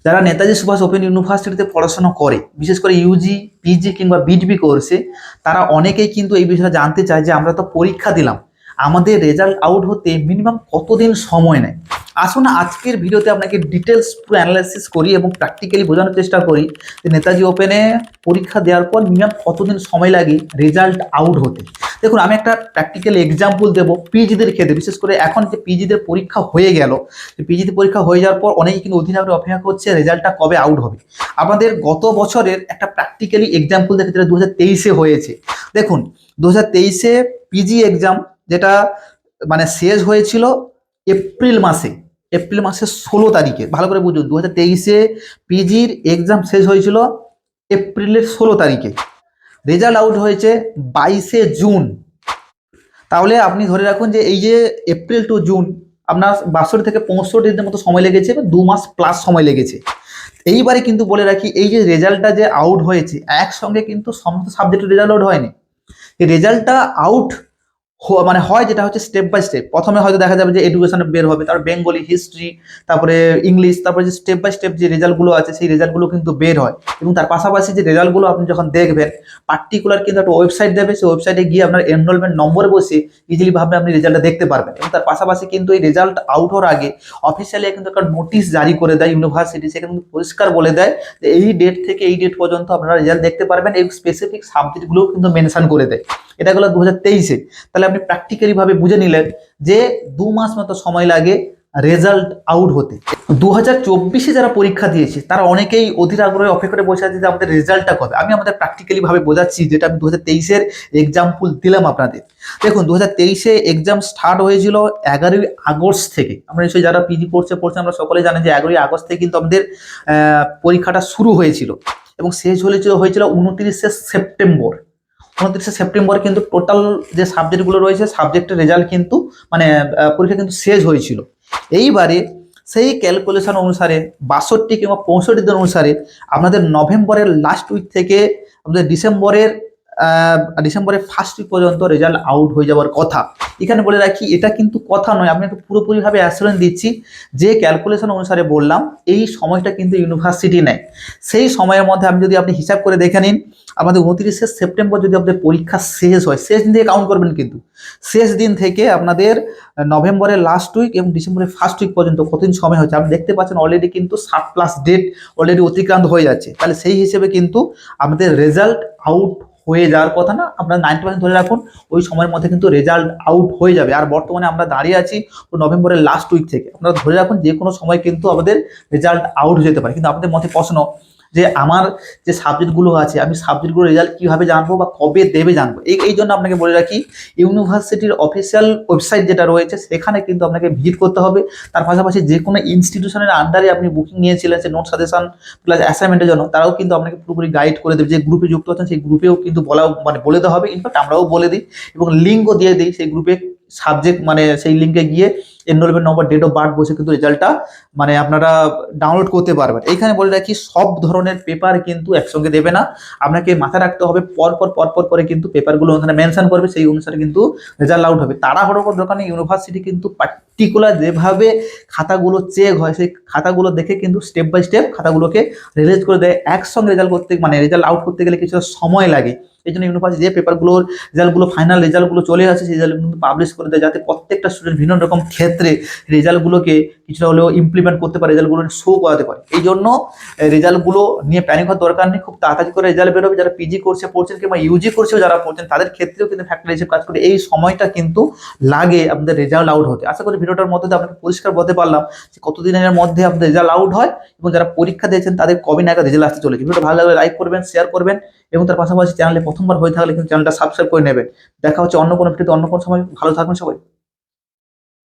যারা নেতাজি সুভাষ ওপেন ইউনিভার্সিটিতে পড়াশোনা করে, বিশেষ করে ইউজি, পিজি কিংবা বিডিপি কোর্সে, তারা অনেকেই কিন্তু এই বিষয়ে জানতে চায় যে আমরা তো পরীক্ষা দিলাম, আমাদের রেজাল্ট আউট হতে মিনিমাম কতদিন সময় নেয়। আসুন আজকের ভিডিওতে আপনাকে ডিটেলস পুরো অ্যানালাইসিস করি এবং প্র্যাকটিক্যালি বোঝানোর চেষ্টা করি যে নেতাজি ওপেনে পরীক্ষা দেওয়ার পর মিনিমাম কতদিন সময় লাগে রেজাল্ট আউট হতে। দেখুন, আমি একটা প্র্যাকটিক্যাল এক্সাম্পল দেবো পিজিদের ক্ষেত্রে। বিশেষ করে এখন যে পিজিদের পরীক্ষা হয়ে গেল, পিজিতে পরীক্ষা হয়ে যাওয়ার পর অনেকে কিন্তু অধীর আগ্রহে অপেক্ষা করছে রেজাল্টটা কবে আউট হবে। আমাদের গত বছরের একটা প্র্যাকটিক্যালি এক্সাম্পল দেখে, যেটা 2023-এ হয়েছে। দেখুন, 2023-এ পিজি এক্সাম যেটা মানে শেষ হয়েছিল এপ্রিল মাসে, এপ্রিল মাসের 16 তারিখে। ভালো করে বুঝুন, 2023-এ পিজির এক্সাম শেষ হয়েছিল এপ্রিলের 16 তারিখে। রেজাল্ট আউট হয়েছে 22শে জুন। তাহলে আপনি ধরে রাখুন যে এই যে এপ্রিল টু জুন আপনার 62 থেকে 65 দিনের মতো সময় লেগেছে, 2 মাস প্লাস সময় লেগেছে। এইবারে কিন্তু বলে রাখি, এই যে রেজাল্টটা যে আউট হয়েছে, একসঙ্গে কিন্তু সমস্ত সাবজেক্টের রেজাল্ট আউট হয়নি। এই রেজাল্টটা আউট মানে হয় যেটা হচ্ছে স্টেপ বাই স্টেপ। প্রথমে হয়তো দেখা যাবে যে এডুকেশনে বের হবে, তারপর বেঙ্গলি, হিস্ট্রি, তারপরে ইংলিশ, তারপরে যে স্টেপ বাই স্টেপ যে রেজাল্টগুলো আছে সেই রেজাল্টগুলো কিন্তু বের হয়। এবং তার পাশাপাশি যে রেজাল্টগুলো আপনি যখন দেখবেন, পার্টিকুলার কিন্তু একটা ওয়েবসাইট দেবে, সেই ওয়েবসাইটে গিয়ে আপনার এনরোলমেন্ট নম্বরে বসে ইজিলি ভাবে আপনি রেজাল্টটা দেখতে পারবেন। এবং তার পাশাপাশি কিন্তু এই রেজাল্ট আউট হওয়ার আগে অফিসিয়ালি কিন্তু একটা নোটিশ জারি করে দেয় ইউনিভার্সিটি। সেখানে কিন্তু পরিষ্কার বলে দেয় যে এই ডেট থেকে এই ডেট পর্যন্ত আপনারা রেজাল্ট দেখতে পারবেন, এই স্পেসিফিক সাবজেক্টগুলো কিন্তু মেনশন করে দেয়। এটা হলো 2023-এ। তাহলে আপনি প্র্যাকটিক্যালি ভাবে বুঝে নিলেন যে 2 মাস মতো সময় লাগে রেজাল্ট আউট হতে। 2024-এ যারা পরীক্ষা দিয়েছে তারা অনেকেই অধীর আগ্রহে অপেক্ষা করে বসে আছে যে আমাদের রেজাল্টটা কবে। আমি আমাদের প্র্যাকটিক্যালি ভাবে বোঝাচ্ছি, যেটা আমি 2023-এর এক্সাম্পল দিলাম আপনাদের। দেখুন, 2023-এ এক্সাম স্টার্ট হয়েছিল 11ই আগস্ট থেকে। আমরা নিশ্চয়ই যারা পিজি কোর্সে পড়ছে আমরা সকলে জানেন যে 11ই আগস্ট থেকে কিন্তু আমাদের পরীক্ষাটা শুরু হয়েছিল এবং শেষ হয়েছিল 29শে সেপ্টেম্বর। 29শে সেপ্টেম্বর কিন্তু টোটাল যে সাবজেক্টগুলো রয়েছে সাবজেক্টের রেজাল্ট কিন্তু মানে পরীক্ষা কিন্তু শেষ হয়েছিল। এইবারে সেই ক্যালকুলেশন অনুসারে 62 কিংবা 65 দিন অনুসারে আপনাদের নভেম্বরের লাস্ট উইক থেকে আমাদের ডিসেম্বরের ফার্স্ট উইক পর্যন্ত রেজাল্ট আউট হয়ে যাওয়ার কথা। এখানে বলে রাখি, এটা কিন্তু কথা নয়, আমি একটু পুরোপুরিভাবে অ্যাসুরেন্স দিচ্ছি যে ক্যালকুলেশন অনুসারে বললাম এই সময়টা কিন্তু ইউনিভার্সিটি নেয়। সেই সময়ের মধ্যে আমি যদি আপনি হিসাব করে দেখে নিন, আমাদের 29শে সেপ্টেম্বর যদি আপনাদের পরীক্ষা শেষ হয়, শেষ দিন থেকে কাউন্ট করবেন, কিন্তু শেষ দিন থেকে আপনাদের নভেম্বরের লাস্ট উইক এবং ডিসেম্বরের ফার্স্ট উইক পর্যন্ত কতদিন সময় হচ্ছে আপনি দেখতে পাচ্ছেন। অলরেডি কিন্তু 7+ ডেট অলরেডি অতিক্রান্ত হয়ে যাচ্ছে। তাহলে সেই হিসেবে কিন্তু আমাদের রেজাল্ট আউট হয়ে যাওয়ার কথা না, আপনারা 90% ধরে রাখুন ওই সময়ের মধ্যে কিন্তু রেজাল্ট আউট হয়ে যাবে। আর বর্তমানে আমরা দাঁড়িয়ে আছি নভেম্বরের লাস্ট উইক থেকে। আপনারা ধরে রাখুন যে কোনো সময় কিন্তু আমাদের রেজাল্ট আউট হয়ে যেতে পারে। কিন্তু আপনাদের মধ্যে প্রশ্ন যে আমার যে সাবজেক্টগুলো আছে, আমি সাবজেক্টগুলোর রেজাল্ট কীভাবে জানবো বা কবে দেবে জানবো। এই জন্য আপনাকে বলে রাখি, ইউনিভার্সিটির অফিসিয়াল ওয়েবসাইট যেটা রয়েছে সেখানে কিন্তু আপনাকে ভিজিট করতে হবে। তার পাশাপাশি যে কোনো ইনস্টিটিউশনের আন্ডারে আপনি বুকিং নিয়েছিলেন সে নোট সাজেশন প্লাস অ্যাসাইনমেন্টের জন্য, তারাও কিন্তু আপনাকে পুরোপুরি গাইড করে দেবে। যে গ্রুপে যুক্ত আছেন সেই গ্রুপেও কিন্তু বলে দেওয়া হবে। ইনফ্যাক্ট আমরাও বলে দিই এবং লিঙ্কও দিয়ে দিই সেই গ্রুপে। সাবজেক্ট মানে সেই লিঙ্কে গিয়ে enrolment number, date of birth বসে কিন্তু রেজাল্টটা মানে আপনারা ডাউনলোড করতে পারবেন। এইখানে বলে রাখি, সব ধরনের পেপার কিন্তু একসঙ্গে দেবে না। আপনাকে মাথায় রাখতে হবে পরপর করে কিন্তু পেপারগুলো ওখানে মেনশন করবে, সেই অনুসারে কিন্তু রেজাল্ট আউট হবে। তাড়াহুড়ো করার দরকার নেই। ইউনিভার্সিটি কিন্তু পার্টিকুলার যেভাবে খাতাগুলো চেক হয় সেই খাতাগুলো দেখে কিন্তু স্টেপ বাই স্টেপ খাতাগুলোকে রিলিজ করে দেয়। একসঙ্গে রেজাল্ট করতে মানে রেজাল্ট আউট করতে গেলে কিছুটা সময় লাগে। এই জন্য ইউনিভার্সিটি যে পেপারগুলোর রেজাল্টগুলো ফাইনাল রেজাল্টগুলো চলে আসে সেই রেজাল্ট কিন্তু পাবলিশ করে দেয়, যাতে প্রত্যেকটা স্টুডেন্ট ভিন্ন রকম ক্ষেত্রে রেজাল্টগুলোকে কিছুটা হলেও ইমপ্লিমেন্ট করতে পারে, রেজাল্টগুলো শো করাতে পারে। এই জন্য রেজাল্টগুলো নিয়ে প্যানিক হওয়ার দরকার নেই। খুব তাড়াতাড়ি করে রেজাল্ট বেরোবে। যারা পিজি কোর্সে পড়ছেন কিংবা ইউজি কোর্সেও যারা পড়ছেন তাদের ক্ষেত্রেও কিন্তু ফ্যাক্টর হিসেবে কাজ করে। এই সময়টা কিন্তু লাগে আপনাদের রেজাল্ট আউট হতে। আশা করি ভিডিওটার মধ্যে আপনাকে পরিষ্কার বলতে পারলাম যে কতদিনের মধ্যে আপনাদের রেজাল্ট আউট হয় এবং যারা পরীক্ষা দিয়েছেন তাদের কবে নাগাদ রেজাল্ট আসতে চলেছে। ভিডিওটা ভালো লাগলে লাইক করবেন, শেয়ার করবেন এবং তার পাশাপাশি চ্যানেলে প্রথমবার হয়ে থাকলে কিন্তু চ্যানেলটা সাবস্ক্রাইব করে নেবেন। দেখা হচ্ছে অন্য কোনো ভিডিওতে অন্য কোনো সময়। ভালো থাকবেন সবাই।